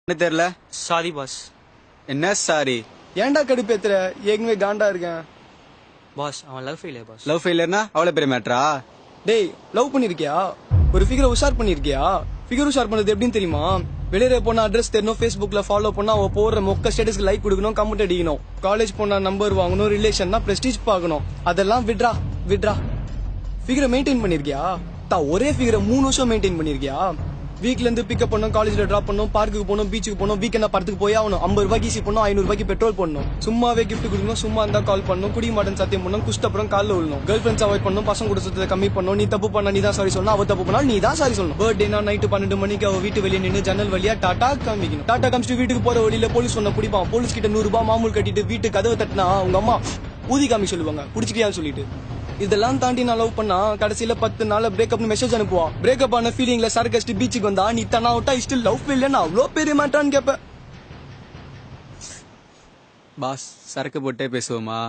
என்ன தெரியல. Sorry boss. என்ன சாரி? ஏன்டா கடுப்பேத்துற? ஏற்கனவே காண்டா இருக்கேன். பாஸ் அவன் லவ் ஃபெயிலியர் பாஸ். லவ் ஃபெயிலியர்னா அவ்வளவு பெரிய மேட்டரா? டேய், லவ் பண்ணிருக்கியா? ஒரு ஃபிகரை உஷார் பண்ணிருக்கியா? ஃபிகர் உஷார் பண்ணது எப்படின்னு தெரியுமா? வெளியே போனா அட்ரஸ் தெரியணும், ஃபேஸ்புக்ல ஃபாலோ பண்ணா அவ போற மொக்க ஸ்டேட்டஸ்க்கு லைக் கொடுக்கணும், கமெண்ட் அடிக்கணும். காலேஜ் போனா நம்பர் வாங்கணும், ரிலேஷன்னா பிரஸ்டீஜ் பார்க்கணும். அதெல்லாம் விட்ரா. ஃபிகரை மெயின்டைன் பண்ணிருக்கியா? ஒரே ஃபிகரை 3 வருஷம் மெயின்டைன் பண்ணிருக்கியா? வீக்ல இருந்து பிக்கப் பண்ணும், காலேஜ்ல டிராப் பண்ணும், பார்க்குக்கு போகணும், பீச்சுக்கு போகணும், வீக்கெண்டா படத்துக்கு போய் ஆகணும். 50 ரூபாய்க்கு ஈசி பண்ணும், 500 ரூபாய்க்கு பெட்ரோல் பண்ணணும். சும்மாவே கிஃப்ட் கொடுக்கணும், சும்மா இருந்தா கால் பண்ணணும், குடி மாட்டன் சத்தியம் பண்ணணும், குஷ்டப்புறம் காலில் விழணும். கேர்ள் ஃபிரெண்ட்ஸ் அவாய்ட் பண்ணணும், பசங்க கூட சுத்தத்தை கம்மி பண்ணணும். நீ தப்பு பண்ணா நீ தான் சாரி சொல்லணும், அவ தப்பு பண்ணா நீ தான் சாரி சொல்லணும். பர்த்டேனா நைட்டு 12 மணிக்கு அவ வீட்டு வெளியே நின்று ஜன்னல் வழியா டாடா காமிக்கணும். டாடா காமிச்சிட்டு வீட்டுக்கு போற வழியில போலீஸ் ஒன்ன பிடிப்பான். போலீஸ் கிட்ட 100 ரூபாய் மாமூல் கட்டிட்டு வீட்டு கதவை தட்டினா உங்க அம்மா ஊதி காமி சொல்லுவாங்க, குடிச்சிட்டியான்னு சொல்லிட்டு. இதெல்லாம் தாண்டி நான் லவ் பண்ணா கடைசியில 10 நாள் பிரேக்கப்னு மெசேஜ் அனுப்புவா. பிரேக்கப் ஆன ஃபீலிங்ல சரக்கஸ்ட் பீச்சுக்கு வந்தா நீ தனா விட்டா ஸ்டில் லவ் ஃபெயிலியர் அவ்வளோ பெரிய மாட்டான்னு கேப்ப. பாஸ் சரக்கு போட்டே பேசுவோமா?